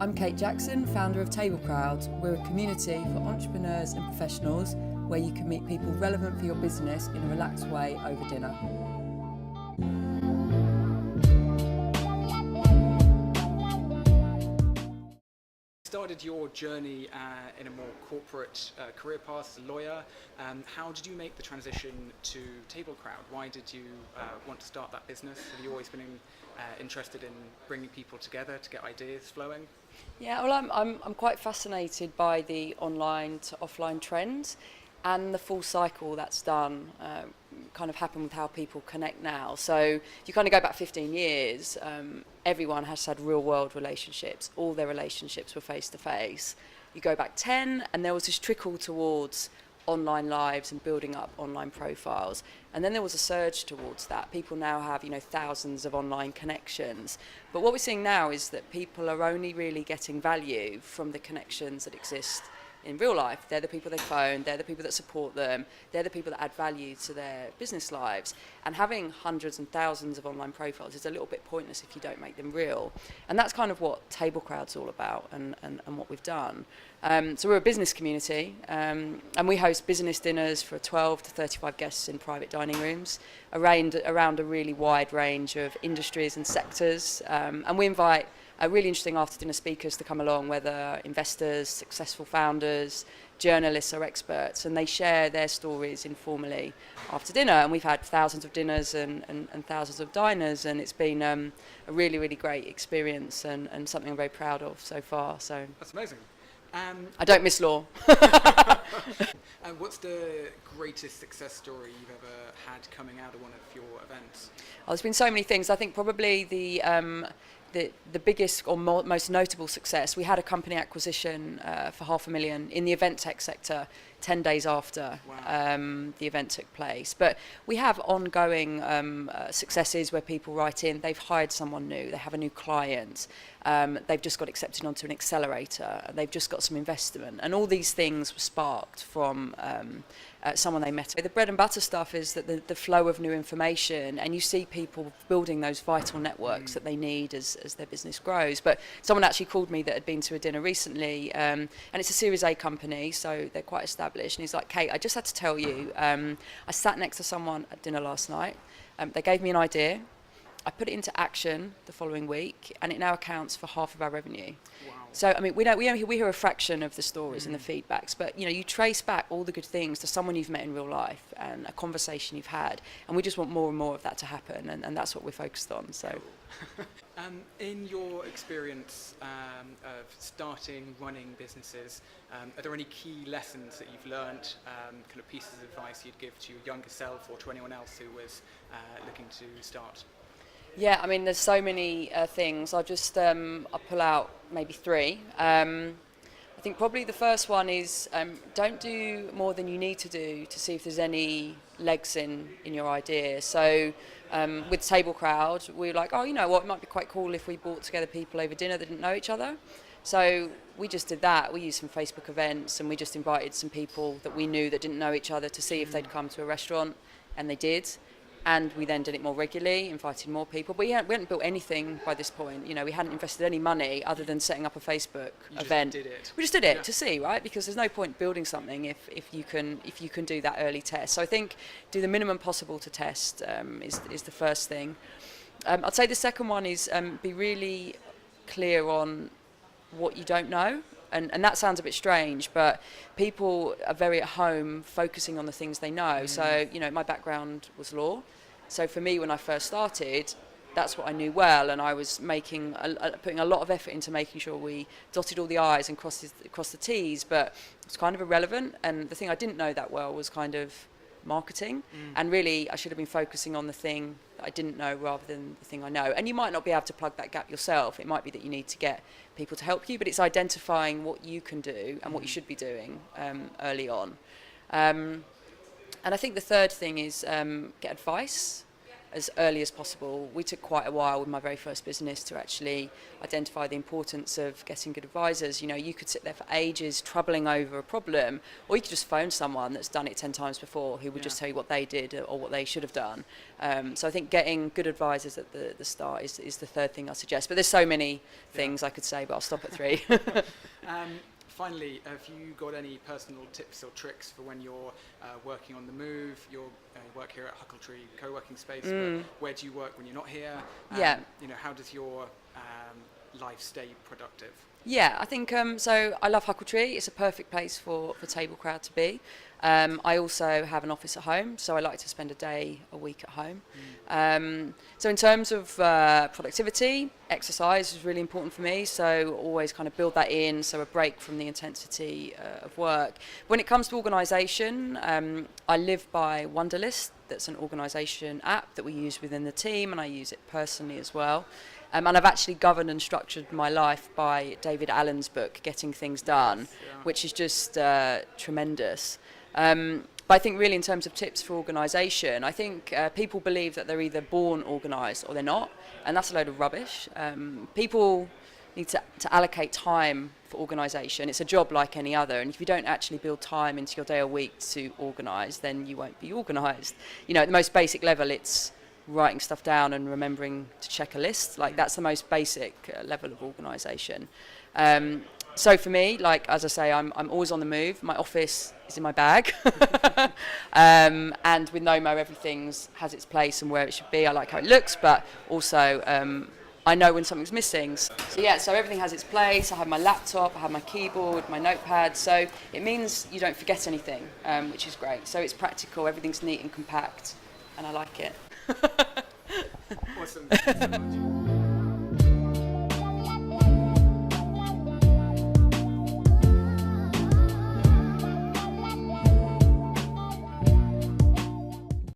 I'm Kate Jackson, founder of TableCrowd. We're a community for entrepreneurs and professionals where you can meet people relevant for your business in a relaxed way over dinner. Started your journey in a more corporate career path as a lawyer. How did you make the transition to TableCrowd? Why did you want to start that business? Have you always been interested in bringing people together to get ideas flowing? Yeah, well, I'm quite fascinated by the online to offline trends and the full cycle that's done, kind of happened with how people connect now. So if you kind of go back 15 years, everyone has had real world relationships. All their relationships were face to face. You go back 10 and there was this trickle towards online lives and building up online profiles. And then there was a surge towards that. People now have, thousands of online connections. But what we're seeing now is that people are only really getting value from the connections that exist in real life. They're the people they phone, they're the people that support them, they're the people that add value to their business lives. And having hundreds and thousands of online profiles is a little bit pointless if you don't make them real. And that's kind of what TableCrowd's all about and what we've done. So we're a business community, and we host business dinners for 12 to 35 guests in private dining rooms around a really wide range of industries and sectors. And we invite really interesting after-dinner speakers to come along, whether investors, successful founders, journalists or experts, and they share their stories informally after dinner. And we've had thousands of dinners and thousands of diners, and it's been a really, really great experience and something I'm very proud of so far. So That's amazing. I don't miss law. And what's the greatest success story you've ever had coming out of one of your events? Oh, there's been so many things. I think probably the biggest or most notable success, we had a company acquisition for $500,000 in the event tech sector 10 days after the event took place. But we have ongoing successes where people write in, they've hired someone new, they have a new client, they've just got accepted onto an accelerator, they've just got some investment, and all these things were sparked from someone they met. The bread and butter stuff is that the flow of new information, and you see people building those vital networks that they need as their business grows. But someone actually called me that had been to a dinner recently, and it's a Series A company, so they're quite established, and he's like, Kate, I just had to tell you, I sat next to someone at dinner last night, they gave me an idea, I put it into action the following week, and it now accounts for half of our revenue. Wow. So, I mean, we hear a fraction of the stories and the feedbacks, but, you trace back all the good things to someone you've met in real life and a conversation you've had, and we just want more and more of that to happen, and that's what we're focused on. So, in your experience of starting, running businesses, are there any key lessons that you've learned, kind of pieces of advice you'd give to your younger self or to anyone else who was looking to start? Yeah, I mean, there's so many things. I'll pull out maybe three. I think probably the first one is don't do more than you need to do to see if there's any legs in your idea. So with TableCrowd, we were like, oh, you know what, it might be quite cool if we brought together people over dinner that didn't know each other. So we just did that. We used some Facebook events, and we just invited some people that we knew that didn't know each other to see if they'd come to a restaurant, and they did. And we then did it more regularly, invited more people. But we hadn't built anything by this point. We hadn't invested any money other than setting up a Facebook event. We just did it to see, right? Because there's no point building something if you can do that early test. So I think do the minimum possible to test is the first thing. I'd say the second one is be really clear on what you don't know. And that sounds a bit strange, but people are very at home focusing on the things they know. So, my background was law. So for me, when I first started, that's what I knew well, and I was putting a lot of effort into making sure we dotted all the I's and crossed the T's, but it's kind of irrelevant. And the thing I didn't know that well was kind of marketing, and really I should have been focusing on the thing that I didn't know rather than the thing I know. And you might not be able to plug that gap yourself. It might be that you need to get people to help you, but it's identifying what you can do and what you should be doing early on. And I think the third thing is get advice. as early as possible. We took quite a while with my very first business to actually identify the importance of getting good advisors. You know, you could sit there for ages troubling over a problem, or you could just phone someone that's done it 10 times before who would just tell you what they did or what they should have done. So I think getting good advisors at the start is the third thing I suggest. But there's so many things I could say, but I'll stop at 3. Finally, have you got any personal tips or tricks for when you're working on the move? You work here at Huckletree co-working space, but where do you work when you're not here? You know, how does your life stay productive? Yeah, I think so. I love Huckletree. It's a perfect place for TableCrowd to be. I also have an office at home, so I like to spend a day a week at home. So in terms of productivity, exercise is really important for me, so always kind of build that in, so a break from the intensity of work. When it comes to organisation, I live by Wunderlist. That's an organisation app that we use within the team, and I use it personally as well. And I've actually governed and structured my life by David Allen's book, Getting Things Done, which is just tremendous. But I think really in terms of tips for organisation, I think people believe that they're either born organised or they're not, and that's a load of rubbish. People need to allocate time for organisation. It's a job like any other, and if you don't actually build time into your day or week to organise, then you won't be organised. You know, at the most basic level, it's writing stuff down and remembering to check a list. Like, that's the most basic level of organisation. So for me, like, as I say, I'm always on the move. My office is in my bag. And with Nomo, everything has its place and where it should be. I like how it looks, but also I know when something's missing. So yeah, so everything has its place. I have my laptop, I have my keyboard, my notepad. So it means you don't forget anything, which is great. So it's practical, everything's neat and compact, and I like it. Awesome. Thank you so much.